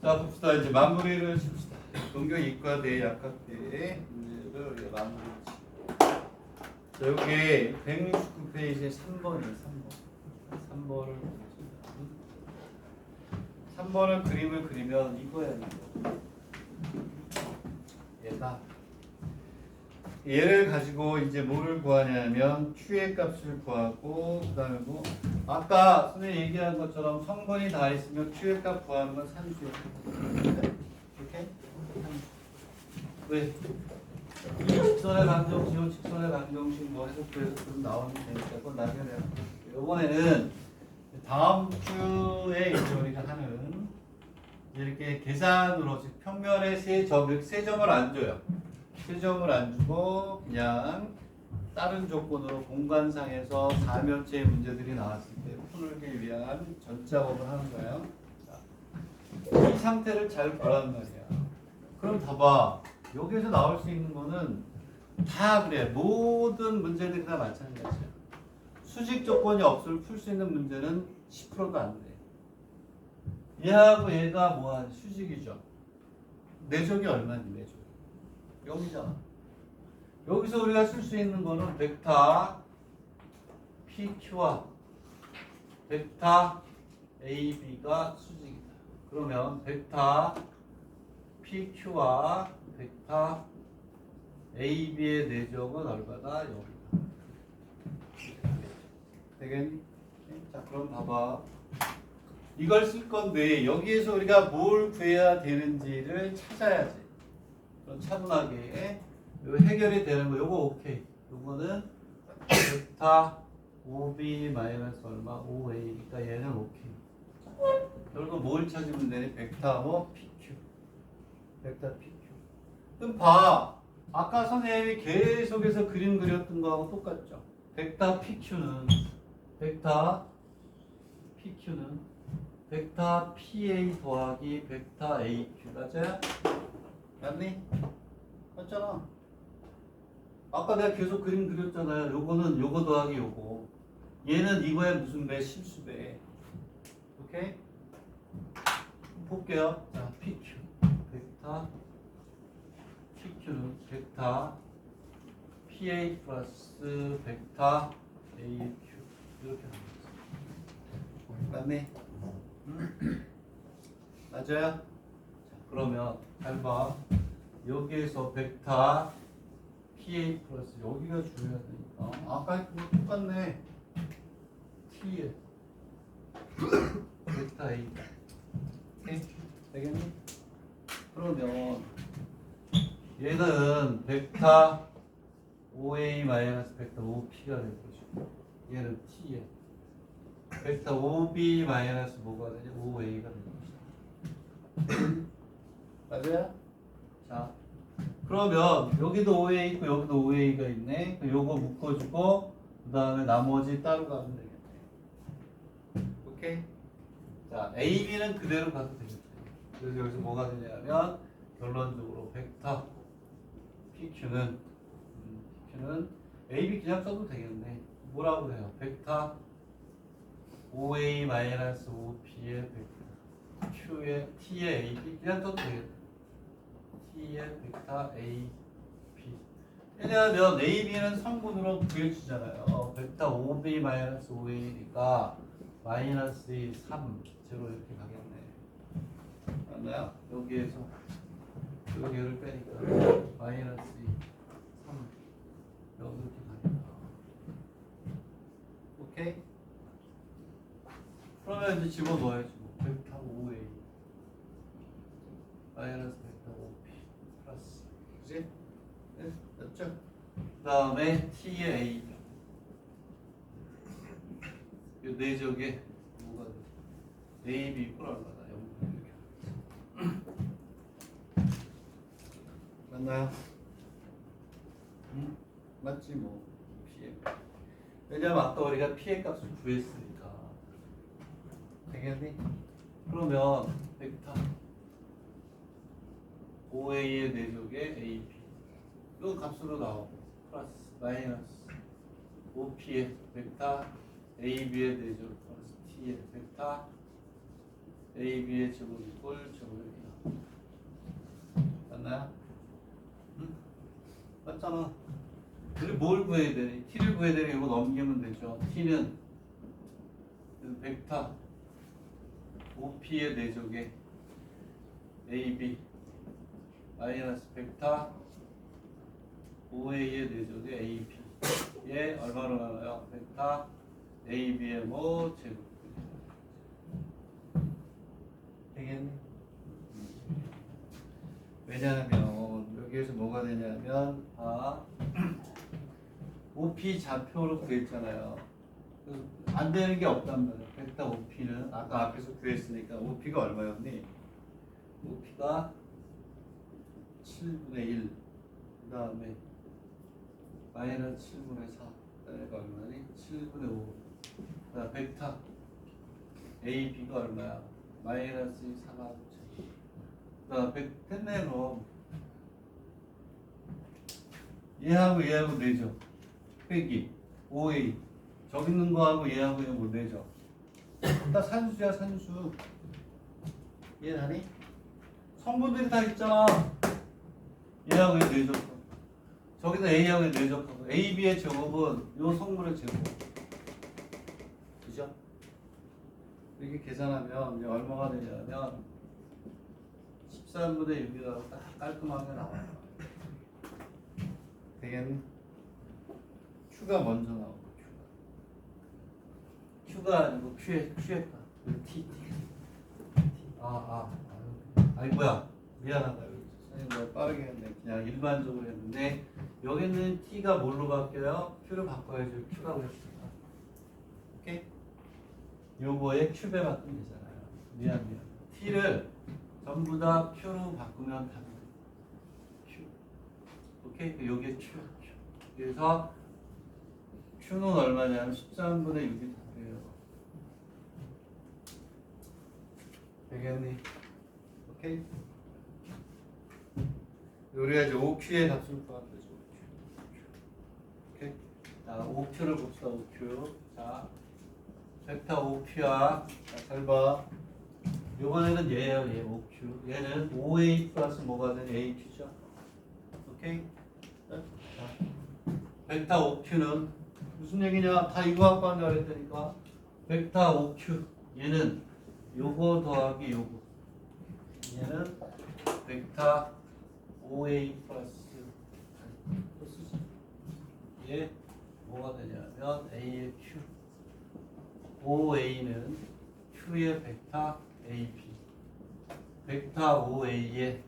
자, 봅시다. 이제 마무리를 칩시다. 동경 이과대 약학대 문제를 우리가 마무리 칩시다. 자, 여기 169페이지에 3번이에요. 3번을 보겠습니다. 3번을 그림을 그리면 이거야, 이거. 얘다. 얘를 가지고 이제 뭐를 구하냐면 Q의 값을 구하고 그다음에 뭐 아까 선생님 얘기한 것처럼 성분이 다 있으면 Q의 값 구하는 건 산수예요. 이렇게? 왜? 이 직선의 방정식, 이 직선의 방정식 뭐 해석해서 좀 나오면 되니까 그건 나중에 내가 볼게요. 이번에는 다음 주에 이제 우리가 하는 이렇게 계산으로 즉 평면에 세 점을 안 줘요. 세 점을 안 주고 그냥 다른 조건으로 공간상에서 사면체의 문제들이 나왔을 때 풀기 위한 전작업을 하는 거예요. 자, 이 상태를 잘 보란 말이야. 그럼 봐봐. 여기서 나올 수 있는 거는 다 그래. 모든 문제들이 다 마찬가지야. 수직 조건이 없으면 풀 수 있는 문제는 10%도 안 돼. 얘하고 얘가 뭐한 수직이죠. 내적이 얼마니 내적? 0이잖아. 여기서 우리가 쓸 수 있는 거는 벡터 PQ와 벡터 AB가 수직이다. 그러면 벡터 PQ와 벡터 AB의 내적은 얼마다? 0이다. 되겠니? 자, 그럼 봐봐. 이걸 쓸 건데 여기에서 우리가 뭘 구해야 되는지를 찾아야지. 그럼 차분하게 요 해결이 되는 거 요거 오케이. 요거는 벡터 OB 마이너스 얼마? OA니까 얘는 오케이. 결국 뭘 찾으면 되니? 벡터 뭐 PQ. 벡터 PQ. 그럼 봐. 아까 선생님이 계속해서 그림 그렸던 거하고 똑같죠. 벡터 PQ는 벡터 PA 더하기 벡터 AQ 맞아요? 맞니? 맞잖아. 아까 내가 계속 그림 그렸잖아요. 요거는 요거 더하기 요거. 얘는 이거의 무슨 배? 실수배. 오케이? 볼게요. 자, PQ. 벡터 PQ는 벡터 PA 플러스 벡터 AQ. 이렇게 합니다. 맞네? 맞아요? 자, 그러면 잘 봐. 여기에서 벡터 PA 플러스 여기가 중요하니까 아까 그거 똑같네. T에 벡터 A. 오케이? 되겠니? 그러면 얘는 벡터 OA 마이너스 벡터 OP가 될 것이고 얘는 T에 벡터 OB 마이너스 뭐가 되냐? OA가 될 것이다. 맞아요? 자, 그러면 여기도 OA 있고 여기도 OA가 있네. 요거 묶어주고 그 다음에 나머지 따로 가면 되겠네. 오케이? 자, AB는 그대로 가도 되겠죠. 그래서 여기서 뭐가 되냐면 결론적으로 벡터 PQ는 AB 그냥 써도 되겠네. 뭐라고 해요? 벡터 OA 마이너스 OP의 벡터 Q의 T의 AB 그냥 써도 되겠네. T의 벡터 A, B. 왜냐하면 A, B는 성분으로 구해주잖아요. 벡터 OB 마이너스 OA니까 마이너스 2, 3, 제로 이렇게 가겠네. 맞나요? 여기에서 여기를 빼니까 마이너스 2, 3, 여기 이렇게 가니까. 오케이? 그러면 이제 집어넣어야지. 뭐. 벡터 OA 마이너스 벡터 OP 플러스 그치? 네? 됐죠? 그 다음에 T의 A 이 내적에 뭐가 돼? AB 뿔 얼마다? 0 이렇게 맞나요? 응? 맞지 뭐 P의 왜냐면 아까 우리가 P의 값을 구했으니까 되겠니? 그러면 벡터 OA의 내적에 AB 이 값으로 나오고 플러스 마이너스 OP의 벡터 AB의 대조 플러스 T의 벡터 AB의 제곱 이꼴 제곱이에요. 맞나요? 응? 맞잖아. 우리 뭘 구해야 되니? T를 구해야 되니 이거 넘기면 되죠. T는 벡터 OP의 대조계 AB 마이너스 벡터 OA의 대조계 AB 얘 얼마로 나와요? 벡터 AB의 뭐 제곱 되겠니? 왜냐하면 여기에서 뭐가 되냐면 OP 좌표로 구했잖아요. 안 되는 게 없단 말이에요. 벡터 OP는 아까 앞에서 구했으니까 OP가 얼마였니? OP가 7분의 1, 그 다음에 마이너스 7분의 4, 그러니까 얼마니? 7분의 5. 그 다음 벡터 AB가 얼마야? 마이너스 4가 9천. 그 다음 벡터는 얘하고 내죠. 빼기 5A. 저기 있는 거하고 얘하고 얘 못 내죠. 다 산수야 산수. 이해하니? 성분들이 다 있잖아. 얘하고 얘 내죠. 저기다 A하고 얘 내죠. AB의 제곱은 요 성분의 제곱. 그죠? 이렇게 계산하면 이제 얼마가 되냐면 13분의 6이라고 딱 깔끔하게 나와요. 되겠니? Q가 먼저 나오고 Q가 아니고 Q의 T. 아니 뭐야 미안하다. 선생님 내가 빠르게 했네. 그냥 일반적으로 했는데 여기는 T가 뭘로 바뀌어요? Q를 바꿔야죠. Q라고 했습니다. 오케이? 요거에 큐에 바꾸면 되잖아요. 미안. T를 전부 다 Q로 바꾸면 답이 Q. 오케이? 요게 Q. 그래서 Q는 얼마냐면 13분의 6이 답이에요. 되겠니? 오케이? 우리가 이제 OQ의 값을 구하면 되죠. 오케이? 자, OQ를 봅시다. OQ. 자, 벡터 OQ야. 자, 잘 봐. 요번에는 얘예요. 얘 OQ. 얘는 OA 플러스 뭐가 되는 AQ죠. 오케이? 자, 벡터 OQ는 무슨 얘기냐? 다 이거 갖고 한다 그랬다니까. 벡터 OQ. 얘는 요거 더하기 요거. 얘는 벡터 OA 플러스 또 쓰지. 얘 뭐가 되냐면 A의 Q. OA는 Q의 벡터 AB. 벡터 OA의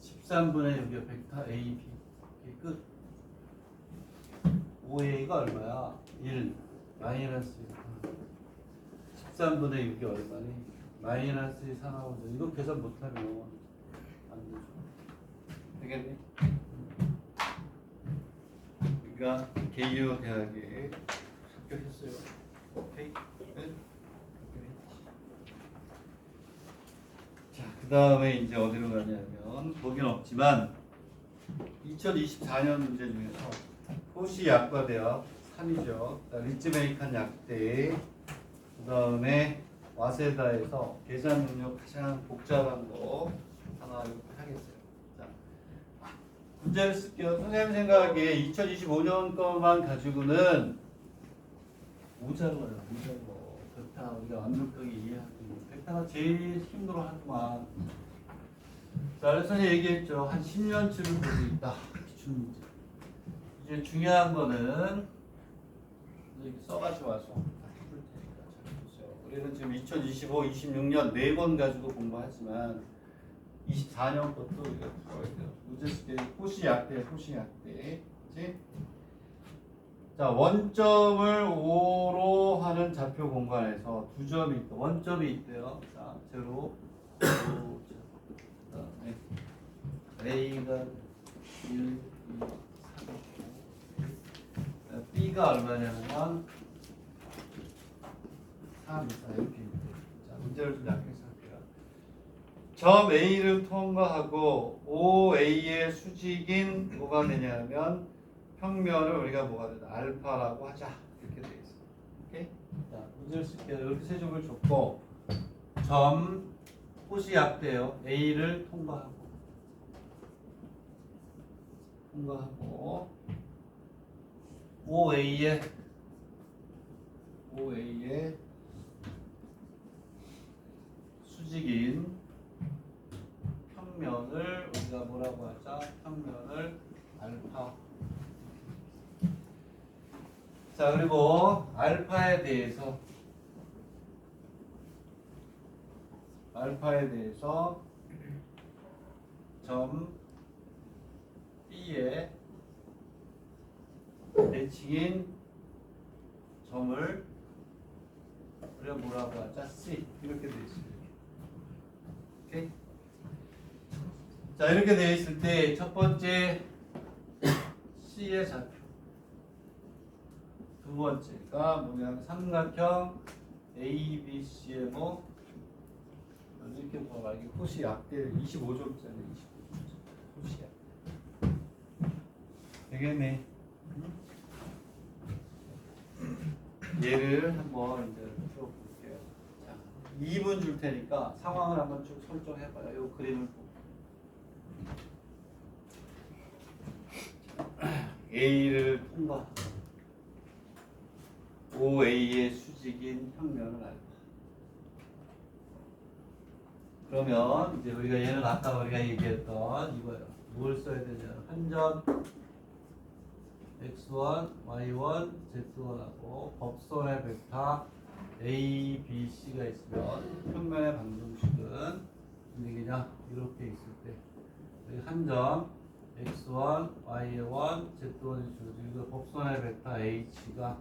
13분의 6의 벡터 AB. 이게 끝. OA가 얼마야? 1 마이너스 13분의 6이 얼마니? 마이너스 4 나오죠. 이거 계산 못하면 안 되죠. 되겠니? 그러니까 개요 대학에 합격했어요. 오케이? 네? 자, 그 다음에 이제 어디로 가냐면 거긴 없지만 2024년 문제 중에서 호시 약과대학 3이죠. 리츠베이칸 약대, 그 다음에 와세다에서 계산 능력 가장 복잡한 거 하나 이렇게 하겠어요. 자, 문제를 쓸게요. 선생님 생각하기에 2025년 거만 가지고는 모자라요. 벡터 우리가 완벽하게 이해하기. 벡터가 제일 힘들어하지만, 자, 그래서 선생님 얘기했죠. 한 10년치를 보고 있다. 기출문제. 이제 중요한 거는 이렇게 써가지고 와서 해볼 테니까 잘 보세요. 우리는 지금 2025, 26년 4번 가지고 공부하지만 24년 것도 우리가 풀어야 돼요. 문제 쓸 때 호시 약대, 그치? 자, 원점을 5로 하는 좌표 공간에서 두 점이 있다. 원점이 있대요. 자, 제로, 그다음에 A가 1, 2, 3, B가 얼마냐면 3, 4 이렇게 있대요. 자, 문제를 좀 약하게 할게요. 점 A를 통과하고 OA의 수직인 뭐가 되냐면 평면을 우리가 뭐가 된다? 알파라고 하자. 이렇게 돼 있어. 오케이? 자, 문제를 쓸게요. 이렇게 세 점을 줬고 점 호시 약돼요. A를 통과하고 OA의 수직인 평면을 우리가 뭐라고 하자? 평면을 알파. 자, 그리고 알파에 대해서 점 B의 대칭인 점을 우리가 뭐라고 하자? C. 이렇게 되어 있습니다. 오케이? 자, 이렇게 되어 있을 때 첫 번째 C의 좌표, 두 번째가 뭐냐면 삼각형 ABC의 뭐 이렇게 봐봐. 이게 호시 약대 25점짜리 25점 호시 약대 되겠네. 얘를 한번 이제 풀어볼게요. 자, 2분 줄 테니까 상황을 한번 쭉 설정해봐요. 이 그림을 보고 A를 통과 OA의 수직인 평면을 알고 그러면 이제 우리가 얘는 아까 우리가 얘기했던 이거예요. 뭘 써야 되냐? 한 점 x1, y1, z1하고 법선의 벡터 a, b, c가 있으면 평면의 방정식은 그냥 이렇게 있을 때 한 점 x1, y1, z1이 주어지고 법선의 벡터 h가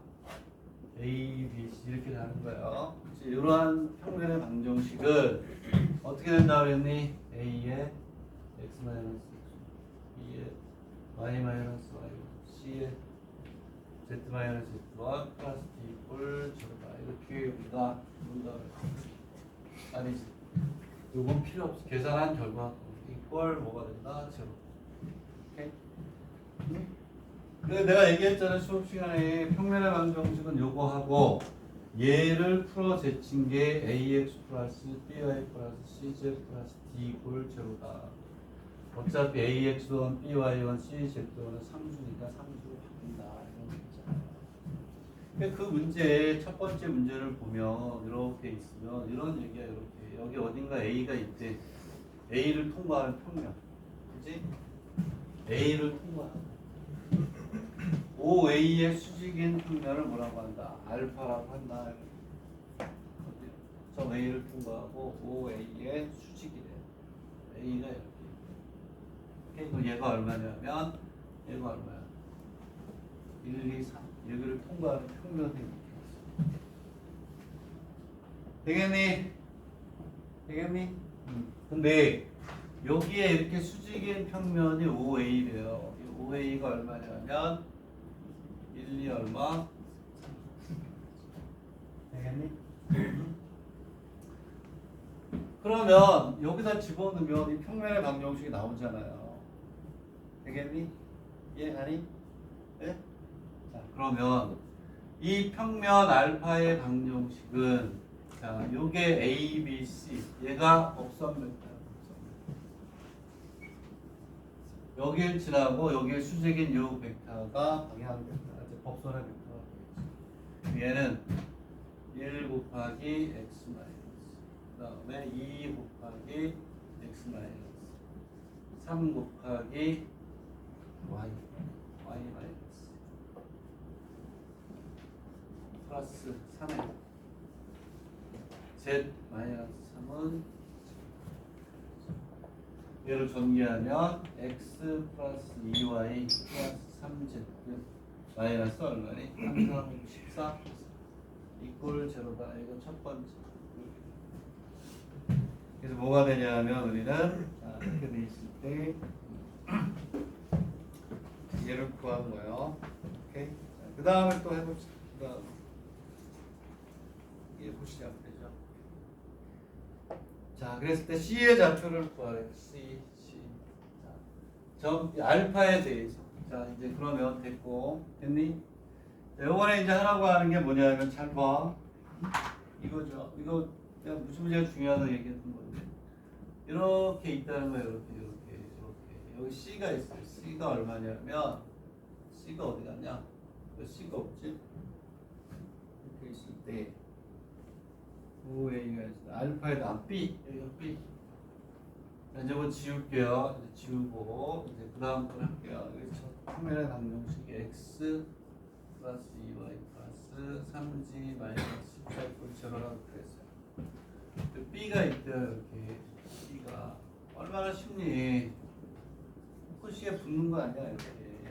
a, b, c 이렇게 가는 거예요. 이러한 평면의 방정식은 어떻게 된다 그랬니? a의 x-x, b의 y-y, c의 z-z1 플러스 d 이퀄 제로다. 이거 뒤에 우리가 뭔가 아니지. 이건 필요 없어. 계산한 결과 이퀄 뭐가 된다? 제로. 오케이? 응? 그래서 내가 얘기했잖아. 수업 시간에 평면의 방정식은 요거 하고 얘를 풀어 제친 게 ax 플러스 by 플러스 cz 플러스 d 이퀄 제로다. 어차피 AX1, BY1, CZ1은 상수니까 상수로 바뀐다. 이런 거 있잖아요. 그 문제의 첫 번째 문제를 보면 이렇게 있으면 이런 얘기야. 이렇게 여기 어딘가 A가 있대. A를 통과하는 평면, 그지? A를 통과하고 OA의 수직인 평면을 뭐라고 한다? 알파라고 한다. 저 A를 통과하고 OA의 수직이래. A가 이렇게. 그럼 얘가 얼마냐면 얘가 얼마야? 1, 2, 3 여기를 통과하는 평면이 되겠니? 되겠니? 근데 여기에 이렇게 수직인 평면이 OA래요. 이 OA가 얼마냐면 1, 2 얼마? 되겠니? 그러면 여기다 집어넣으면 이 평면의 방정식이 나오잖아요. 되겠니? 이해가니? 네? 자, 그러면 이 평면 알파의 방정식은 자, 요게 A, B, C 얘가 법선 벡터야. 여길 지나고 여기에 수직인 요 벡터가 방향 벡터가 이제 법선의 벡터가 되겠지. 얘는 1 곱하기 x 마이너스 그 다음에 2 곱하기 x 마이너스 3 곱하기 y 마이너스 플러스 3에 z 마이너스 3은 얘를 전개하면 x 플러스 2y 플러스 3z 마이너스 얼마니? 항상 14 이꼴 제로다. 이거 첫 번째. 그래서 뭐가 되냐면 우리는 자, 이렇게 돼 있을 때 얘를 구한 거예요. 오케이. 그 다음에 또 해봅시다. 그 다음 이게 보시면 되죠. 자, 그랬을 때 C의 좌표를 구하래요. C. 자, 점 알파에 대해서 자, 이제 그러면 됐고. 됐니? 자, 요번에 이제 하라고 하는 게 뭐냐면 잘 봐. 이거죠. 이거 내가 무슨 문제가 중요하다고 얘기했던 건데. 이렇게 있다는 거예요. 이렇게. 여기 C가 있어요. C가 얼마냐면 C가 어디 갔냐? 왜 C가 없지? 이렇게 있을 때 OA가 있어. 알파에다 B. 여기가 B. 자, 이제 뭐 지울게요. 이제 지우고 이제 그 다음 걸 할게요. 여기서 카메라 방정식 X 플러스 2Y 플러스 3G 마이너스 14꼴 제로라고 그랬어요. B가 있대요. 이렇게 B가 얼마나 쉽니? 코시에 붙는 거 아니야? 이렇게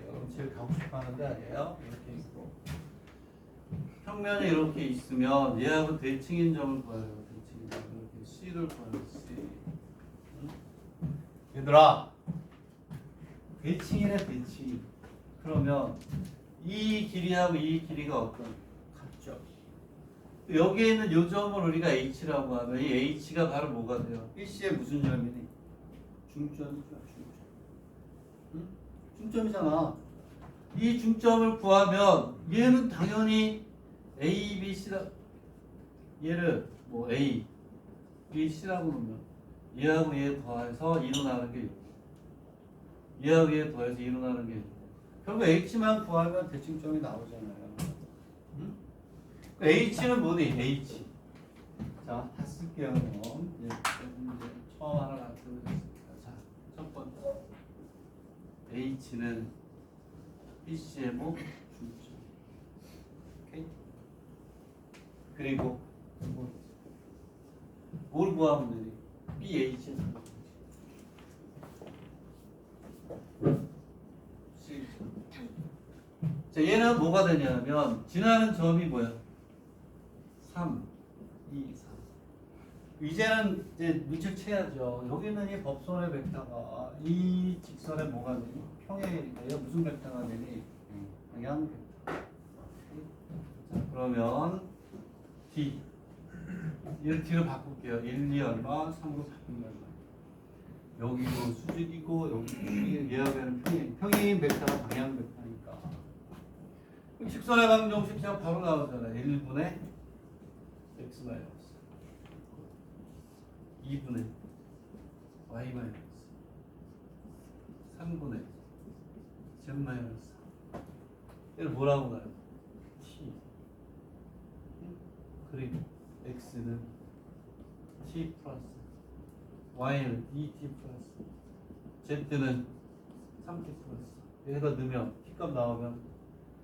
여러분 제일 가고 싶어 하는 데 아니에요? 이렇게 있고 평면이 이렇게 있으면 얘하고 대칭인 점을 구해요. 대칭인 점 이렇게 C를 구해요. C. 응? 얘들아 대칭이네 대칭. 그러면 이 길이하고 이 길이가 어떤? 같죠. 여기에 있는 요 점을 우리가 H라고 하면 이 H가 바로 뭐가 돼요? BC의 무슨 점이니? 중점이죠. 중점. 응? 중점이잖아. 이 중점을 구하면 얘는 당연히 A, B, C라 얘를 뭐 A, B, C라고 놓으면 얘하고 얘 더해서 2로 나가는 게 6. 얘하고 얘 더해서 2로 나가는 게 6. 결국 H만 구하면 대칭점이 나오잖아요. 응? H는 뭐니? H. 자, 다 쓸게요. 그럼 이제 처음 하나 만들어보겠습니다. 자, 첫 번째 H는 BC의 뭐? 중점. 오케이? 그리고 뭘 구하면 되니? BH의 자, 얘는 뭐가 되냐면 지나는 점이 뭐야? 3, 2, 3. 이제는 이제 문책 쳐야죠. 여기는 이 법선의 벡터가 이 직선에 뭐가 되니? 평행이니까 얘가 무슨 벡터가 되니? 방향 벡터. 자, 그러면 D 얘를 D로 바꿀게요. 1, 2 얼마? 3으로 바꾸면 얼마? 여기도 수직이고 여기 얘하고는 평행 벡터가 방향 벡터니까 직선의 방정식 그냥 바로 나오잖아요. 1분의 x 마이너스 2분의 y 마이너스 3분의 z 마이너스 얘를 뭐라고 나요? t. 그리고 x는 t 플러스 y는 2t 플러스 z는 3t 플러스 여기다 넣으면 t값 나오면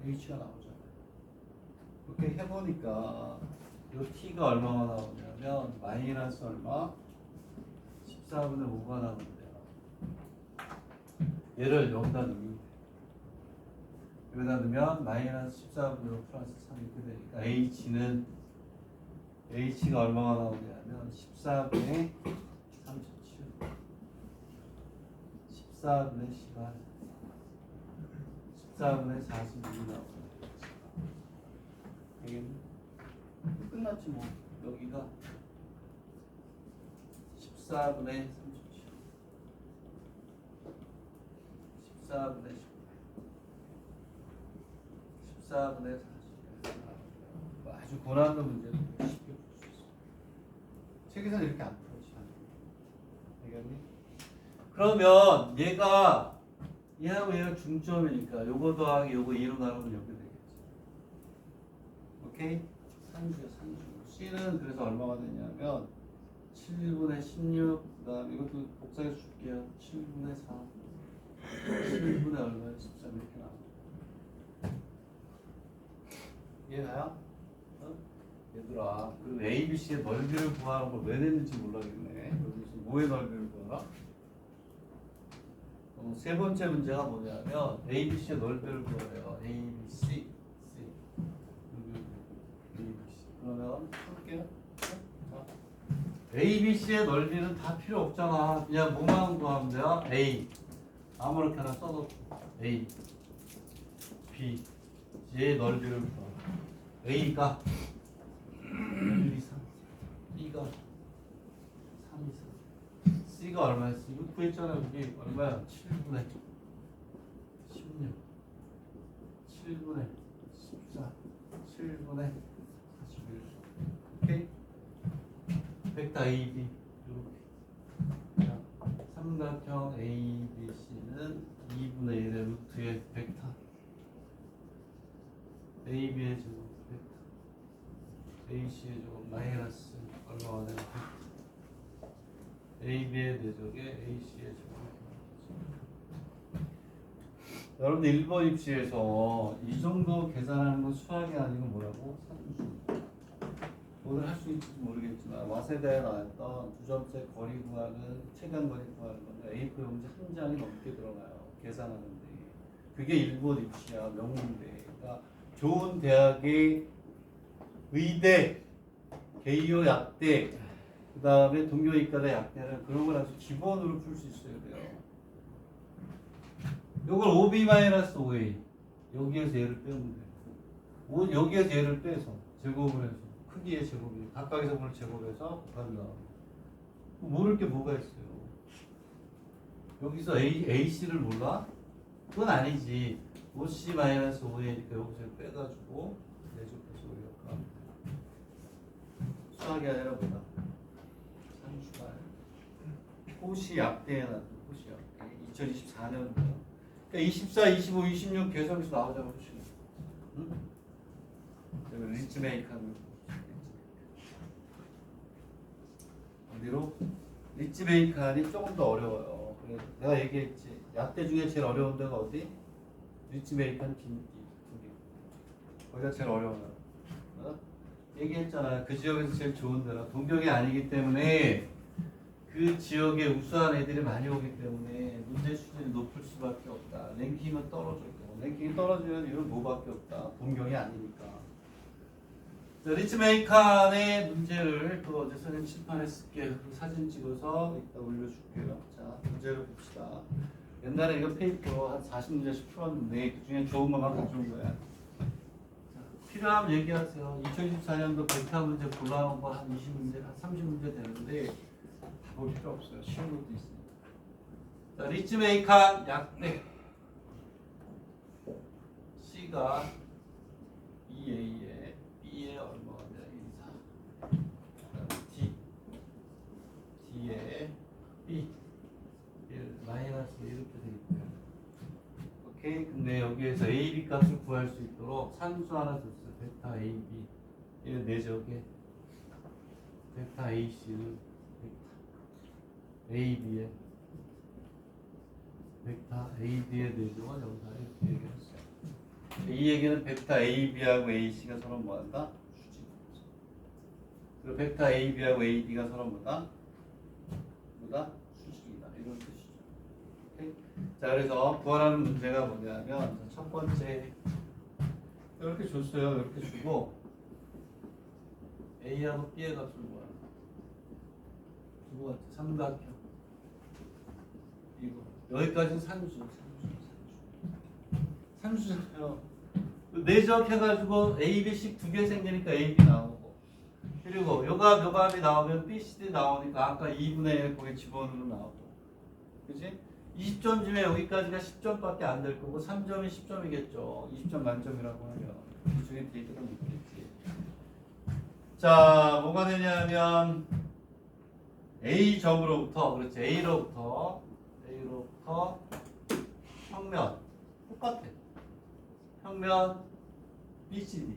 h가 나오잖아요. 이렇게 해보니까 이 t가 얼마가 나오냐면 마이너스 얼마? 14분의 5가 나오는데요. 얘를 여기다 넣으면 돼요. 여기다 넣으면 마이너스 14분의 5 플러스 3 이렇게 되니까 h가 얼마가 나오냐면 14분의 37 14분의 10가 14분의 46이 나오고 되겠네? 끝났지 뭐. 여기가 14분의 37 14분의 10 14분의 40 아주 고난도 문제를 쉽게 풀 수 있어. 책에서는 이렇게 안 풀지. 알겠니? 그러면 얘하고 얘가 중점이니까 요거 더하기 요거 2로 나누면 이렇게 되겠지. 오케이? 산수야 산수. C는 그래서 얼마가 되냐면 7분의 16 그다음 이것도 복사해서 줄게요. 7분의 4 7분의 얼마야? 13 이렇게 나와. 이해가요? 어? 얘들아 그 ABC의 넓이를 구하는 걸 왜 냈는지 몰라겠네. 여기서 뭐의 넓이를 구하라? 세 번째 문제가 뭐냐면 ABC의 넓이를 구해요. ABC, 그러면 볼게요. ABC의 넓이는 다 필요 없잖아. 그냥 뭐만 구하면 돼요? A 아무렇게나 써도 A, B 얘의 넓이를 구하라. A가 1, 2, 3 B가 3, 2, 3 C가 얼마였어? 이거 구했잖아. 여기 얼마야? 7분의 16 7분의 14 7분의 41 오케이? 벡터 AB 이렇게 자, 삼각형 ABC는 2분의 1의 루트의 벡터 AB의 제곱 벡터 AC의 제곱 마이너스 얼마가 되는 벡터 AB의 내적에 AC의 제곱. 여러분들 1번 입시에서 이 정도 계산하는 건 수학이 아니고 뭐라고? 산수. 오늘 할 수 있을지 모르겠지만 와세다에 나왔던 두 점째 거리 구하는 최단 거리 구하는 건데 A4 용지 한 장이 넘게 들어가요. 계산하는데 그게 1번 입시야. 명문대. 그러니까 좋은 대학의 의대, 개요 약대, 그 다음에 동교이과대 약대는 그런 걸 아주 기본으로 풀 수 있어야 돼요. 요걸 5b-5a 여기에서 얘를 빼면 돼. 여기에서 얘를 빼서 제곱을 해서 크기의 제곱이 각각의 성분을 제곱해서 곱한다. 모를 게 뭐가 있어요? 여기서 AC를 몰라? 그건 아니지. 5c-5a니까 여기서 빼가지고 내접해서 우리가 수학이 아니라 뭐다? 산수가 호시 약대에 나왔던 호시 약대 2024년도 그러니까 24, 25, 26 계산에서 나오자고 보시면 응? 여기 리츠메이크하는 어디로? 리츠메이크하니 조금 더 어려워요. 그래서 내가 얘기했지 약대 중에 제일 어려운 데가 어디? 리츠메이크한 빈기 거기가 제일 어려워요. 어? 얘기했잖아. 그 지역에서 제일 좋은 데라 동경이 아니기 때문에 그 지역에 우수한 애들이 많이 오기 때문에 문제 수준이 높을 수밖에 없다. 랭킹은 떨어질 거고 랭킹이 떨어지면 이런 뭐밖에 없다. 동경이 아니니까. 자, 리츠메이칸의 문제를 또 어제 선생님 칠판에 쓸게. 사진 찍어서 이따 올려줄게요. 자, 문제를 봅시다. 옛날에 이거 페이퍼 한 40문제씩 풀었는데 그 중에 좋은 것만 가져온 거야. 필요하면 얘기하세요. 2024년도 벡터 문제 골라온 거 한 20문제, 한 30문제 되는데 다 볼 필요 없어요. 쉬운 것도 있으니까. 자, 리츠메이칸 약대 C가 2A에 B에 얼마가 되나 1, 2 D에 B 1 마이너스 이렇게 되겠고요. 오케이. 근데 여기에서 AB 값을 구할 수 있도록 산수 하나 줬어요. 벡터 AB 얘는 내적에 벡터 AC는 AB에 벡터 AB의 내적은 여기다 이렇게 얘기했어요. 이 얘기는 벡터 AB하고 AC가 서로 뭐한다? 수직. 그리고 벡터 AB하고 AD가 서로 뭐다? 수직이다. 이런 뜻이죠. 오케이? 자, 그래서 구하라는 문제가 뭐냐면 첫 번째 이렇게 줬어요. 이렇게 주고 A하고 B의 값을 구하라. 두 번째 삼각형 이거 여기까지는 산수잖아요. 내적 해가지고 A, B, C 두 개 생기니까 A, B 나오고 그리고 요값이 나오면 B, C, D 나오니까 아까 2분의 1 거기 집어넣으면 나오고 그지? 20점쯤에 여기까지가 10점밖에 안 될 거고 3점이 10점이겠죠. 20점 만점이라고 하면 이 중에 데이터가 있겠지. 자, 뭐가 되냐면 A 점으로부터 그렇지 A로부터 평면 똑같아. 평면 BCD에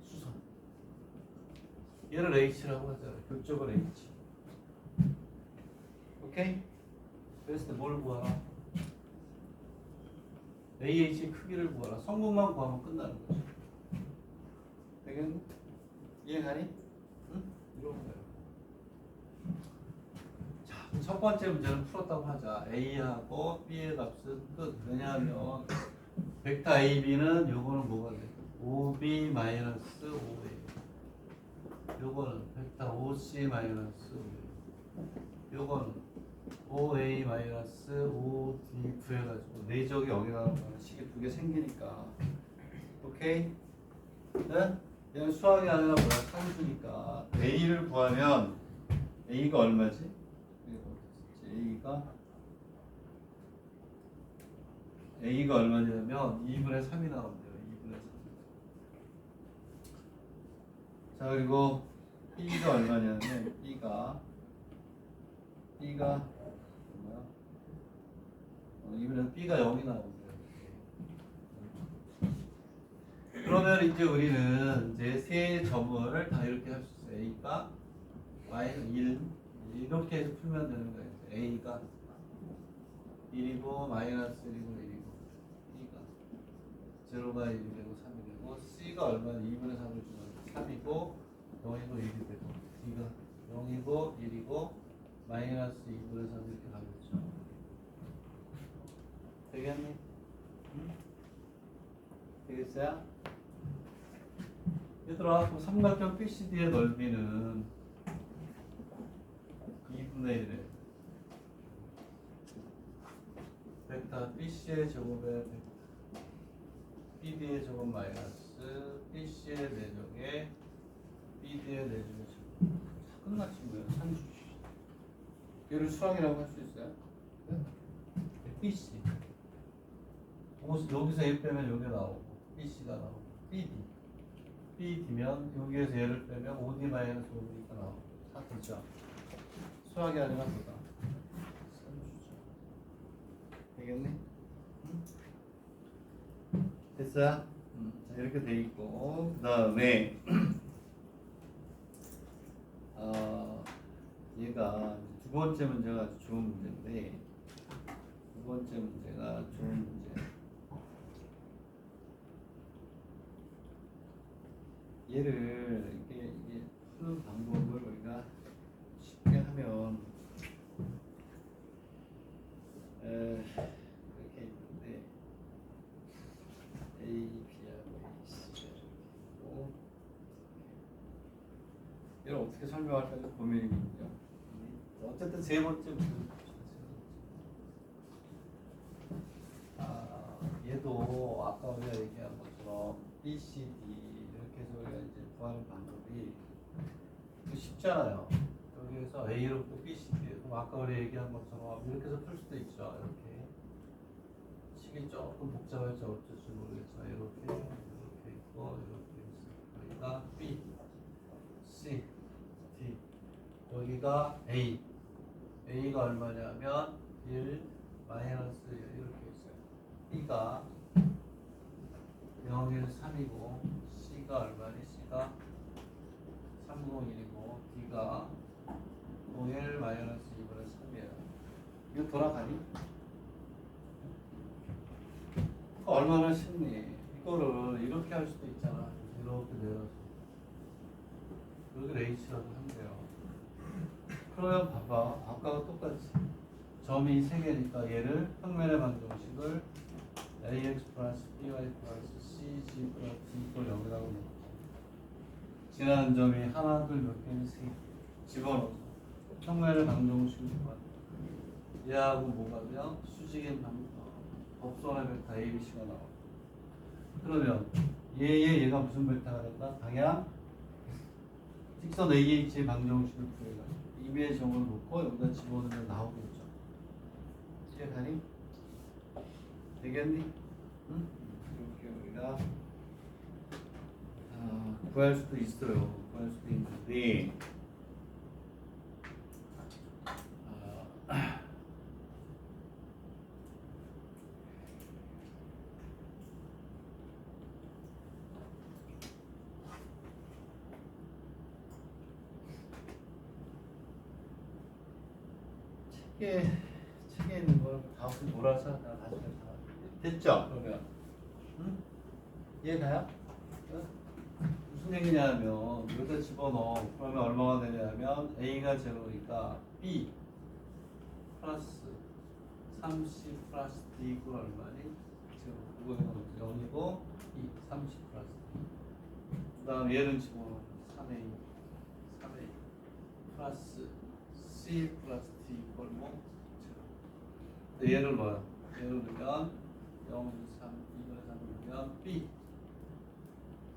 수선. 얘를 H라고 하잖아. 교쪽을 H. 오케이? 그랬을 때 뭘 구하라? AH의 크기를 구하라. 성분만 구하면 끝나는 거지. 되겠니? 이해가니? 응? 이런 거예요. 자, 첫 번째 문제는 풀었다고 하자. A하고 B의 값은 끝. 왜냐하면 벡터 AB는 요거는 뭐가 돼? 5B-5A. 요거는 벡터 OC-5A. 요거는 5A-5D 구해가지고 내적이 여기가 식이 두 개 생기니까. 오케이? 네? 얘는 수학이 아니라 뭐야? 산수니까 A를 구하면 A가 얼마지? A가 A가 얼마냐면 2분의 3이 나온대요. 2분의 3. 자, 그리고 B가 얼마냐면 B가 뭐야? 2분의 B가 0이 나온대요. 그러면 이제 우리는 이제 세 점을 다 이렇게 할 수 있어요. A가 마이너스 1 이렇게 해서 풀면 되는 거예요. A가 1이고 마이너스 1이고 1이고 B가 제로가 1이 되고 3이 되고 C가 얼마나 2분의 3을 주면 3이고 0이고 1이 되고 D가 0이고 1이고 마이너스 2분의 3 이렇게 가겠죠. 되겠니? 응? 되겠어요? 얘들아, 그 삼각형 BCD의 넓이는 2분의 1에 벡터 BC의 제곱에 벡터 BD의 제곱 마이너스 BC의 4제곱에 BD의 4제곱 제곱 다 끝났지 뭐야. 산수지. 얘를 수학이라고 할 수 있어요? 네. BC 여기서 1 빼면 여기 나오고 BC가 나오고 BD BD면 여기에서 얘를 빼면 5D 마이너스 5D가 나오고 다 되죠. 수학이 아니라 보다 산수죠. 되겠니? 응? 됐어요? 자, 이렇게 돼 있고 그 다음에 얘가 두 번째 문제가 아주 좋은 문제인데 두 번째 문제가 좋은 문제. 얘를 이게 푸는 방법을 우리가 쉽게 하면 이렇게 있는데 A, B하고 A, C가 이렇게 있고 얘를 어떻게 설명할까 좀 고민이거든요. 어쨌든 세 번째 문제. 얘도 아까 우리가 얘기한 것처럼 B, C, D 이렇게 해서 우리가 이제 구하는 방법이 쉽잖아요. 여기에서 A로부터 B, C, D 그럼 아까 우리 얘기한 것처럼 이렇게 해서 풀 수도 있죠. 이렇게 식이 조금 복잡할지 어쩔지 모르겠지만 이렇게 있고 이렇게 있어요. 여기가 B, C, D 여기가 A A가 얼마냐면 1 마이너스 1 이렇게 있어요. B가 0, 1, 3이고 C가 얼마니? C가 301이고 D가 01 마이너스 2분의 3이에요. 이거 돌아가니? 얼마나 쉽니? 이거를 이렇게 할 수도 있잖아. 이렇게 내려서 여기를 H라고 하면 돼요. 그러면 봐봐. 아까와 똑같이 점이 3개니까 얘를 평면의 방정식을 ax 플러스 by 플러스 cg 플러스 d 걸 여기다가 놓고 지나는 점이 하나, 둘, 몇 개는 3개 집어넣어서 평면의 방정식을 구한다. 얘하고 뭐가면 수직인 법선의 벡터 ABC가 나와. 그러면 얘가 무슨 벡터가 된다? 방향 직선 AH의 방정식을 구해가지고 임의의 점을 놓고 여기다 집어넣으면 나오겠죠. 이해가니? 되겠니? 응? 이렇게 우리가 구할 수도 있어요. 구할 수도 있는데 책에 있는 걸 다 없이 몰아서 내가 나중에 다 됐죠? 그러면 응? 이해가요? 무슨 얘기냐면 여기다 집어넣어. 그러면 얼마가 되냐면 A가 제로니까 B 플러스 30 플러스 D 이거 얼마니? 제로. 이거는 0이고 2, 30 플러스 D. 그 다음 얘는 집어넣어. 3A 플러스 C 플러스 D 이걸 뭐? 제로. 얘를 뭐야? 얘를 넣으면 0, 3, 2분의 3을 넣으면 B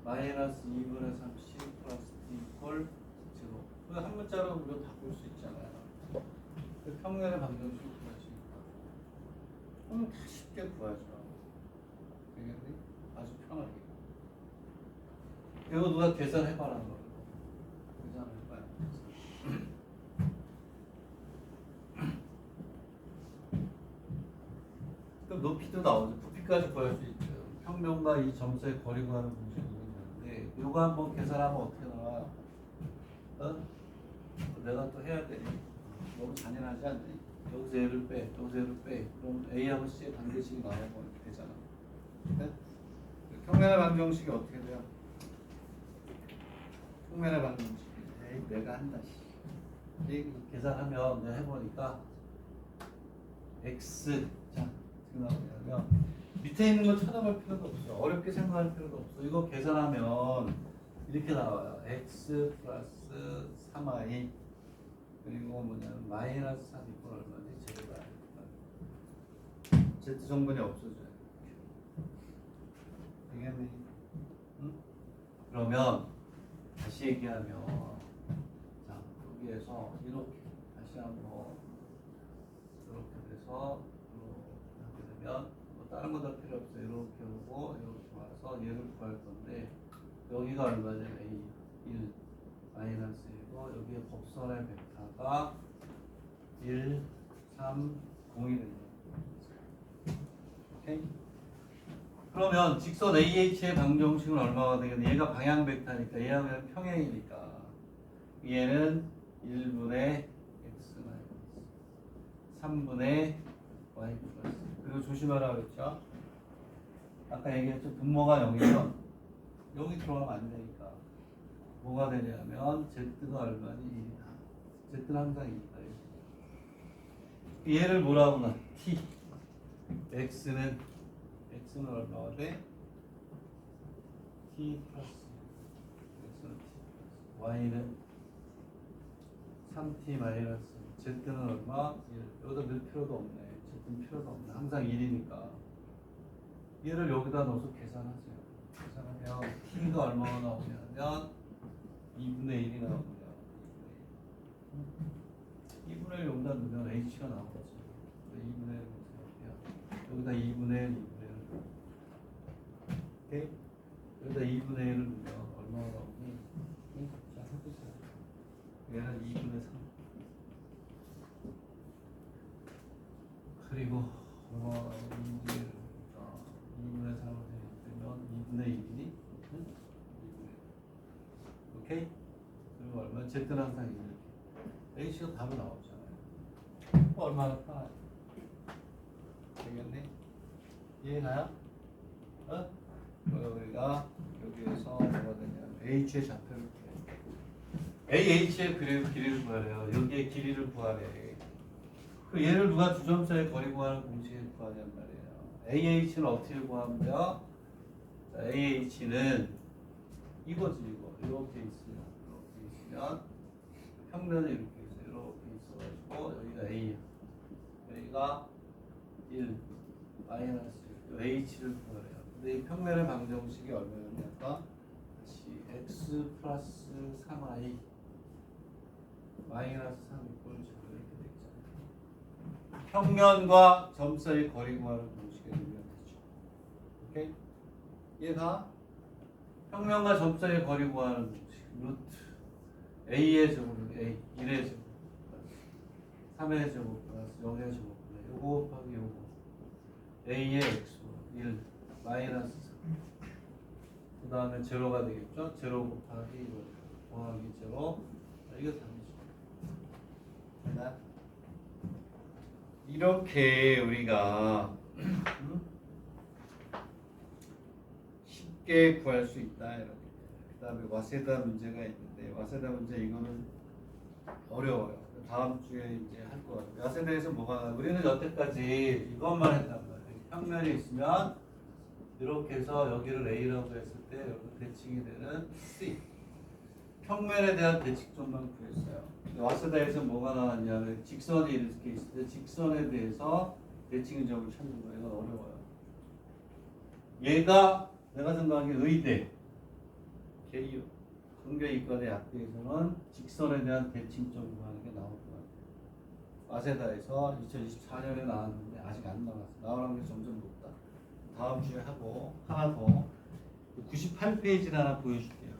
마이너스 2분의 3 C 플러스 D 이퀄 제로. 한 문자로 우리가 바꿀 수 있잖아요. 그 평면의 방정식 구하시니까 그러면 다 쉽게 구하죠. 되겠니? 아주 편하게. 이거 누가 계산해봐라. 계산해봐요. 그럼 높이도 나오죠. 부피까지 구할 수 있죠. 평면과 이 점수의 거리 구하는 공식이 있는데 이거 한번 계산하면 어떻게 나와? 어? 내가 또 해야 돼. 너무 잔인하지 않니? 여기서 얘를 빼, 여기서 얘를 빼. 그럼 A하고 C의 반대식이 나오면 되잖아. 네? 평면의 방정식이 어떻게 돼요? 평면의 방정식. 에이, 내가 한다. 이 계산하면 내가 해보니까 X. 자, 지금 나오냐면 밑에 있는 거 찾아볼 필요도 없어. 어렵게 생각할 필요도 없어. 이거 계산하면 이렇게 나와요. X 플러스 3y 그리고 뭐냐면 마이너스 3 이꼴 얼마지? 제가 Z 정분이 없어져요. 되겠니? 응? 그러면 다시 얘기하면 자 여기에서 이렇게 다시 한번 이렇게 돼서 이렇게 되면 뭐 다른 거 다 필요 없어요. 이렇게 오고 이렇게 와서 얘를 구할 건데 여기가 얼마냐면 A 1 마이너스 1이고 여기에 곡선의 벡터가 1, 3, 0이 됩니다. 오케이? 그러면 직선 AH의 방정식은 얼마가 되겠냐? 얘가 방향 벡터니까 얘하고 평행이니까 얘는 1분의 x 마이너스 3분의 y 플러스 그리고 조심하라 그랬죠? 아까 얘기했죠? 분모가 0이면 여기 들어가면 안 되니까 뭐가 되냐면 z가 얼마니? 1이다. z는 항상 2다. 얘를 뭐라고 나? t x는 얼마가 돼? t 플러스 x는 t 플러스 y는 3t 마이너스 z는 얼마? 1. 여기다 넣을 필요도 없네. z는 필요도 없네. 항상 1이니까 얘를 여기다 넣어서 계산하세요. 계산하면 t가 얼마가 나오냐면 2분의 1이 나오고요. 2분의 1 여기다 넣으면 h가 나오죠. 2분의 1 여기다 2분의 1, 2분의 1 오케이? 여기다 2분의 1을 넣으면 얼마가 나오니? 자, 해보세요. 얘는 2분의 3 그리고 얼마가 나오는지 2분의 3을 되면 2분의 1이니? 응? 2분의 1 오케이? 그리고 얼마? Z는 항상 이렇게 H가 바로 나오잖아요. 얼마나 편하지? 되겠네? 이해가요? 어? 우리가 여기에서 뭐가 되냐면 H의 좌표를 구해. AH의 길이를 구하래요. 여기의 길이를 구하래. 그 얘를 누가 주점사의 거리 구하는 공식을 구하냔 말이에요. AH는 어떻게 구하면 돼요? 자, AH는 이거지 이거. 이렇게 있으면 평면이 이렇게 있어요. 이렇게 있어가지고 여기가 A야. 여기가 1 마이너스 H를 구하래요. 근데 이 평면의 방정식이 얼마였냐면 다시 x 플러스 3y 마이너스 3 이꼴 0 이렇게 되잖아요. 평면과 점 사이 거리 구하는 공식에 넣으면 되죠. 오케이? 얘가 평면과 점 사이 거리 구하는 공식 루트 a의 제곱 a 1의 제곱 3의 제곱 플러스 0의 제곱 요거 곱하기 요거 a의 x 1 마이너스 3 그 다음에 제로가 되겠죠? 제로 곱하기 이거 더하기 제로 이게 답이죠. 이렇게 우리가 쉽게 구할 수 있다. 그 다음에 와세다 문제가 있는데 와세다 문제 이거는 어려워요. 다음 주에 이제 할 거 같아요. 와세다에서 뭐가 우리는 여태까지 이것만 했단 말이에요. 평면이 있으면 이렇게 해서 여기를 A라고 했을 때 여기 대칭이 되는 C 평면에 대한 대칭점만 구했어요. 와세다에서 뭐가 나왔냐면 직선이 이렇게 있을 때 직선에 대해서 대칭의 점을 찾는 거예요. 이건 어려워요. 얘가 내가 생각하기에 의대 계유 근교이과대 약대에서는 직선에 대한 대칭점 구하는 게 나올 것 같아요. 와세다에서 2024년에 나왔는데 아직 안 나왔어. 나오는 게 점점 높다. 다음 주에 하고 하나 더 98페이지를 하나 보여줄게요.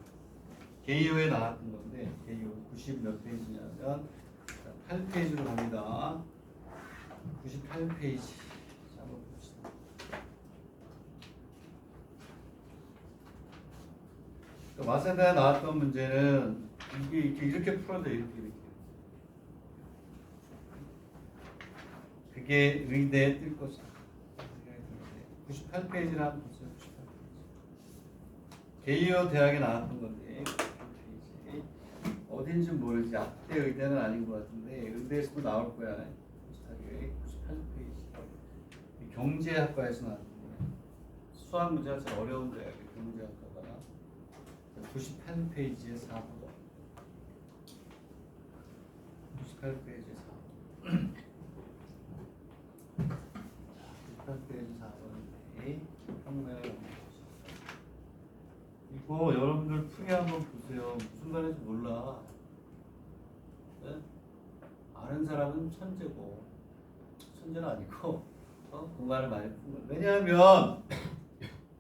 개요에 나왔던 건데 개요 90 몇 페이지냐면 8페이지로 갑니다. 98페이지. 자, 한번 봅시다. 그러니까 마세다에 나왔던 문제는 이게 이렇게 풀어도 이렇게. 그게 의대에 뜰 것이다. 98페이지를 한번 보세요. 98페이지. 개요 대학에 나왔던 건데 98페이지. 어딘지 모르지. 앞대 의대는 아닌 것 같은데 의대에서도 나올 거야. 비슷하게 98페이지. 경제학과에서 나왔는데 수학 문제가 참 어려운 대학이 경제학과가 98페이지에 4번. 98페이지에 4번. 98페이지 4번인데 평면에 이거 여러분들 풀이 한번 보세요. 무슨 말인지 몰라. 네? 아는 사람은 천재고 천재는 아니고 공간을 많이 푼 거예요. 왜냐하면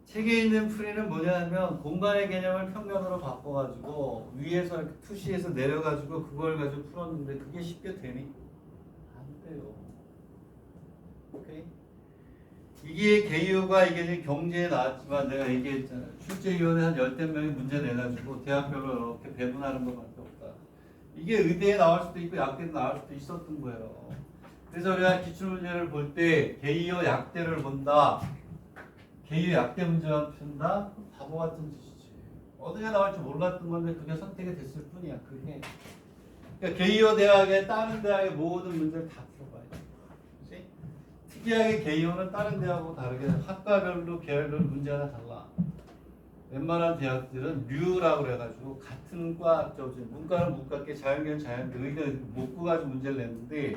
책에 있는 풀이는 뭐냐면 공간의 개념을 평면으로 바꿔가지고 위에서 이렇게 투시해서 내려가지고 그걸 가지고 풀었는데 그게 쉽게 되니? 안 돼요. 오케이? 이게 개요가 이게 지금 경제에 나왔지만 내가 얘기했잖아요. 출제위원회 한 10명이 문제 내가지고 대학별로 이렇게 배분하는 것밖에 없다. 이게 의대에 나올 수도 있고 약대에 나올 수도 있었던 거예요. 그래서 우리가 기출문제를 볼 때 개요 약대를 본다. 개요 약대 문제만 푼다? 바보 같은 짓이지. 어디에 나올지 몰랐던 건데 그게 선택이 됐을 뿐이야. 그게. 그러니까 개요 대학에 다른 대학의 모든 문제를 다 풀어봐야 돼. 그치? 특이하게 개요는 다른 대학하고 다르게 학과별로 계열별로 문제가 달라. 웬만한 대학들은 류라고 그래가지고 같은 과, 문과는 문과께 자연계는 자연계, 의대는 못 구가지고 문제를 냈는데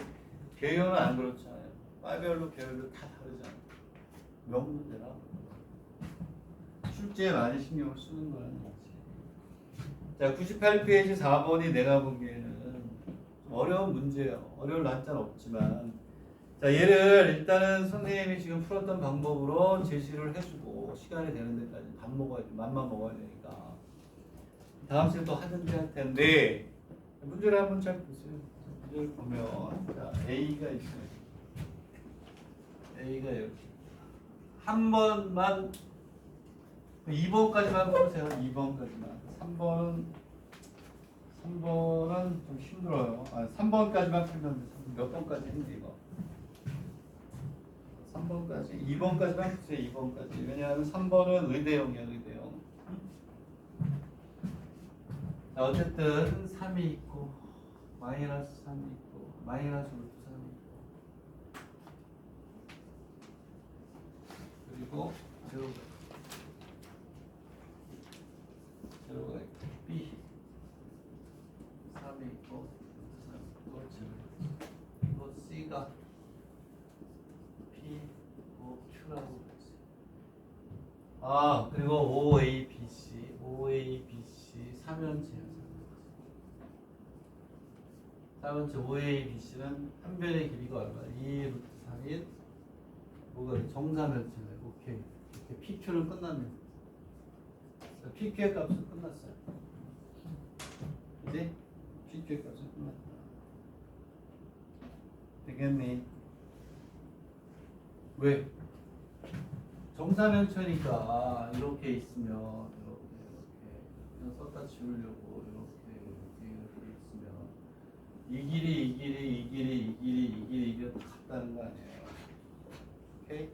개요는 안 그렇잖아요. 과별로 계열별로 다 다르잖아요. 명문제라. 출제에 많이 신경을 쓰는 거라는 거지. 자, 98페이지 4번이 내가 보기에는 좀 어려운 문제예요. 어려울 난자는 없지만. 자, 얘를 일단은 선생님이 지금 풀었던 방법으로 제시를 해주고 시간이 되는 데까지 밥 먹어야 돼. 맘만 먹어야 되니까. 다음 시간에 또 하든지 할 텐데 문제를 한번 잘 보세요. 문제를 보면 자, A가 있어요. A가 이렇게 한 번만 2번까지만 보세요. 2번까지만. 3번은 좀 힘들어요. 3번까지만 풀면 돼. 몇 번까지 했는데 이거. 3번까지. 2번까지만 보세요. 2번까지. 왜냐하면 3번은 의대용이야. 의대용. 자, 어쨌든 3이 있고 마이너스 3이 있고 마이너스 루트 3이 있고 그리고 제로가 있고 B 3이 있고 3이 있고 제로 또 C가 P, Q라고 그랬어요. 아, 그리고 OABC 3연체예요. 3연체 OABC는 한 변의 길이가 얼마야? 2 루트 3인 뭐가 정삼연체네. 오케이. 이렇게 PQ는 끝났네. PQ의 값은 끝났어요. 그지? PQ의 값은 끝났다. 되겠니? 왜? 정사면체니까 이렇게 있으면 이렇게 그냥 썼다 지우려고 이렇게 있으면 이 길이 다 같다는 거 아니에요. 오케이?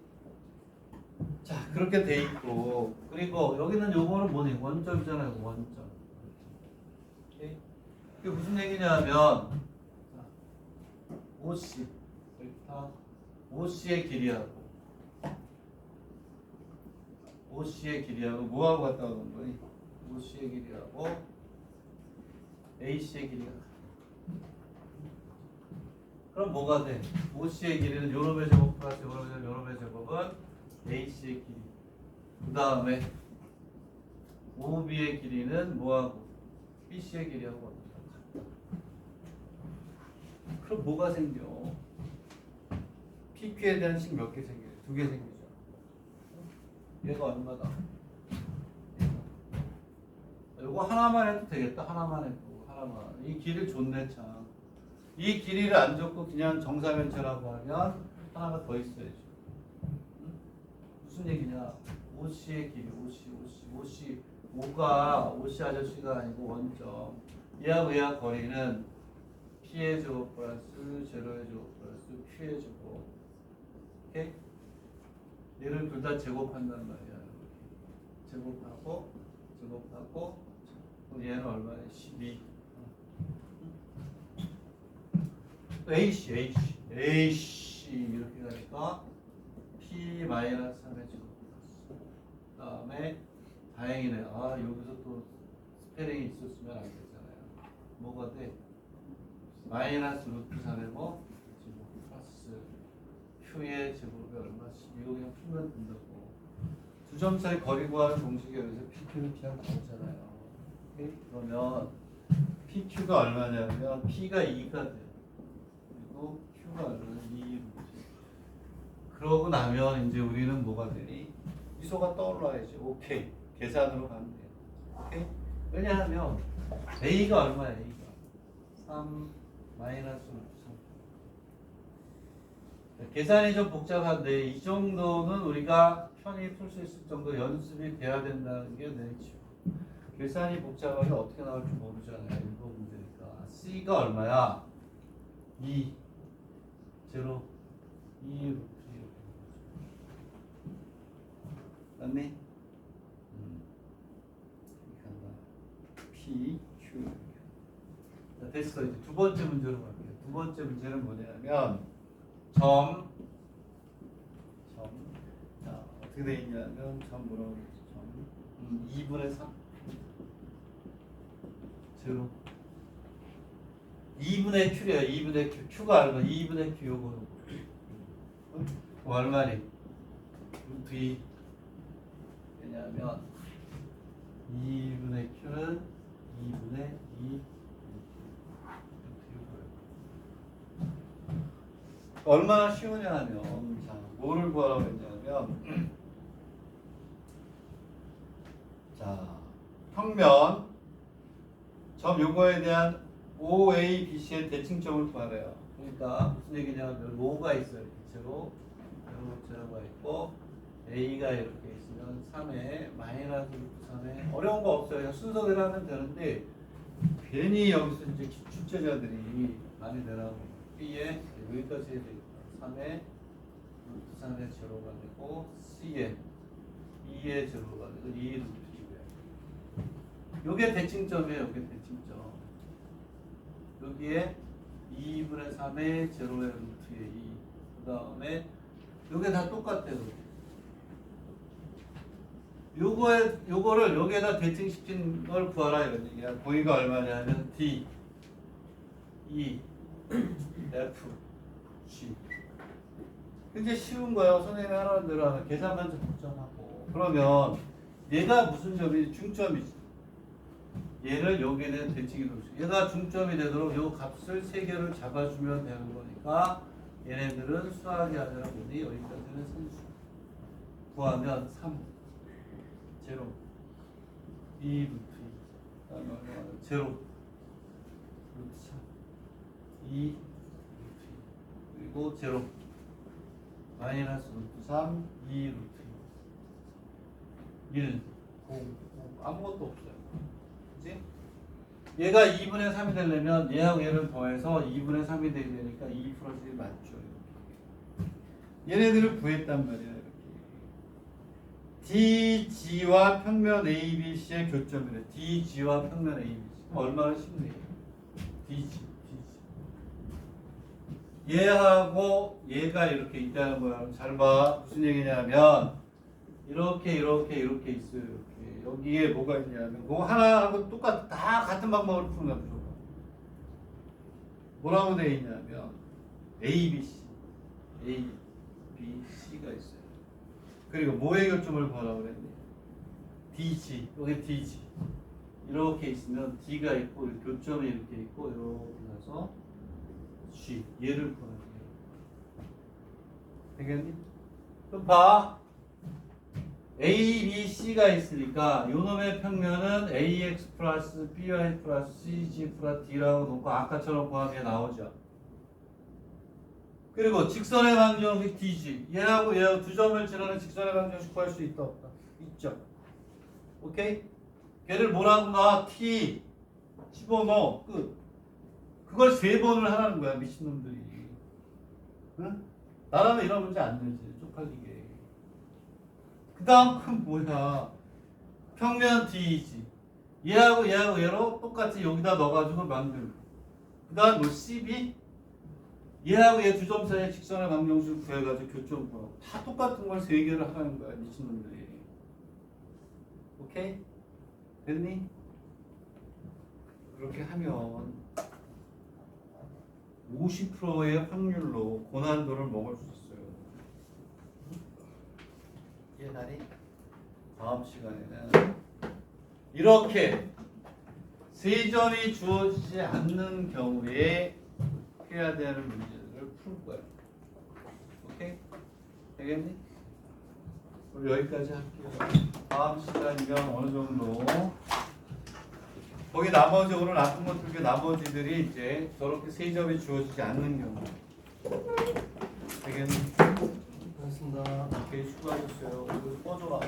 자, 그렇게 돼 있고 그리고 여기는 요거는 뭐니? 원점이잖아요. 원점. 오케이? 이게 무슨 얘기냐면 OC 델타 OC의 길이하고 OC의 길이하고 뭐하고 같다 오는 거니? OC의 길이하고 AC의 길이가 그럼 뭐가 돼? OC의 길이는 요놈의 제곱 플러스 요놈의 제곱은 AC의 길이 그 다음에 OB의 길이는 뭐하고 BC의 길이하고 같다. 그럼 뭐가 생겨? PQ에 대한 식 몇 개 생겨요? 2개 생기죠. 얘가 얼마다? 요거 하나만 해도 되겠다. 하나만 해도 하나만. 이 길이 좋네 참. 이 길이를 안 줬고 그냥 정사면체라고 하면 하나가 더 있어야지. 응? 무슨 얘기냐? OC의 길이 OC 5가 아저씨가 아니고 원점. 얘하고 얘하 거리는 P의 제곱 플러스 제로의 제곱 플러스 Q의 제곱. 오케이? 얘를 둘 다 제곱한단 말이야. 제곱하고 얘는 얼마야? 12. AC 이렇게 가니까 P-3의 제곱. 그 다음에 다행이네. 아 여기서 또 스페링이 있었으면 안 되잖아요. 뭐가 돼? 마이너스 루트 3의 뭐? 제곱 플러스 Q의 제곱이 얼마씩? 이거 그냥 풀면 된다고. 두 점 차이 거리 구하는 공식에 의해서 PQ는 그냥 나오잖아요. 오케이? 그러면 PQ가 얼마냐면 P가 2가 돼요. 그리고 Q가 얼마냐? 2 루트. 그러고 나면 이제 우리는 뭐가 되니? 미소가 떠올라야지. 오케이. 계산으로 가면 돼요. 오케이? 왜냐하면 A가 얼마야? A가 3 마이너스 루트 3. 계산이 좀 복잡한데 이 정도는 우리가 편히 풀 수 있을 정도 연습이 돼야 된다는 게 내 지금. 계산이 복잡하게 어떻게 나올지 모르잖아요. 일부 문제니까. C가 얼마야? 2 제로 2 루트 이렇게 맞니? 이렇게 한다. P, Q. 자, 됐어. 이제 두 번째 문제로 갈게요. 두 번째 문제는 뭐냐면 점. 자, 어떻게 돼 있냐면 점 뭐라고 그랬지? 점 2분의 3 제로 2분의 Q래요. 2분의 Q. Q가 얼마? 2분의 Q 요거 얼마니? 루트 2. 왜냐하면 2분의 Q는 2분의 2 얼마나 쉬우냐 하면 자, 뭐를 구하라고 했냐면 자, 평면 점 요거에 대한 OA, BC의 대칭점을 구하래요. 그러니까 무슨 얘기냐면 5가 있어요. 제로 제로가 있고 A가 이렇게 있으면 3에 마이너스 루트 3에 어려운 거 없어요. 그냥 순서대로 하면 되는데 괜히 여기서 이제 기출제자들이 많이 내라고 B에 여기까지 해야 되겠다. 3에 루트 3의 제로가 되고 C에 2의 제로가 되고 2 루트 2고요. 요게 대칭점이에요. 요게 대칭점. 여기에 2분의 3의 제로의 루트의 2. 그 다음에 요게 다 똑같아요. 요거를 여기에다 대칭시킨 걸 구하라 이런 얘기야. 공이가 얼마냐면 D, E, F, G. 굉장히 쉬운 거예요. 선생님이 하라는 대로 하면 계산만 좀 복잡하고. 그러면 얘가 무슨 점이지? 중점이지. 얘를 여기에 대한 대칭이 놓으시고 얘가 중점이 되도록 요 값을 3개를 잡아주면 되는 거니까 얘네들은 수학이 아니라 보니 여기까지는 산수. 구하면 3 제로 2 루트 2 그다음에 얼마나 제로 루트 3 2 루트 2 그리고 제로 마이너스 루트 3 2 루트 2 1 0 아무것도 없어요. 그치? 얘가 2분의 3이 되려면 얘하고 얘를 더해서 2분의 3이 되게 되니까 2 플러스 1 맞죠. 이렇게. 얘네들을 구했단 말이야. 이렇게. DG와 평면 ABC의 교점이래. DG와 평면 ABC. 그럼 얼마나 쉽네. DG. 얘하고 얘가 이렇게 있다는 거야. 잘 봐. 무슨 얘기냐면 이렇게 있어요. 이렇게. 여기에 뭐가 있냐면 그거 하나하고 똑같아. 다 같은 방법으로 푸는 거야. 뭐라고 되어 있냐면 ABC, ABC가 있어요. 그리고 뭐의 교점을 구하라고 그랬니? DG, 여기 DG. 이렇게 있으면 D가 있고 교점이 이렇게 있고 이렇게 가서 G, 얘를 구하는 거예요. 되겠니? 그럼 봐. A, B, C가 있으니까 요놈의 평면은 AX 플러스 BY 플러스 CG 플러스 D라고 놓고 아까처럼 구하면 나오죠. 그리고 직선의 방정식 DG 얘하고 얘하고 두 점을 지르는 직선의 방정식 구할 수 있다 없다? 있죠. 오케이? 걔를 뭐라고 놔? T 집어넣어. 끝. 그걸 3번을 하라는 거야 미친놈들이. 응? 나라면 이런 문제 안 내지 쪽팔리게. 그 다음 큰 뭐야? 평면 D이지. 얘하고 얘하고 얘로 똑같이 여기다 넣어가지고 만들고. 그 다음 뭐 CB? 얘하고 얘 두 점 사이에 직선의 방정식을 구해가지고 교점 구하고. 다 똑같은 걸 3개를 하라는 거야 미친놈들이. 오케이? 됐니? 그렇게 하면 50%의 확률로 고난도를 먹을 수 있어요. 이해가니? 다음 시간에는 이렇게 세 점이 주어지지 않는 경우에 해야 되는 문제들을 풀 거예요. 오케이? 되겠니? 우리 여기까지 할게요. 다음 시간이면 어느 정도 거기 나머지 오늘 나쁜 것들 그 나머지들이 이제 저렇게 세 점이 주어지지 않는 경우 되겠니? 고맙습니다. 오케이 수고하셨어요. 이거 꺼줘라.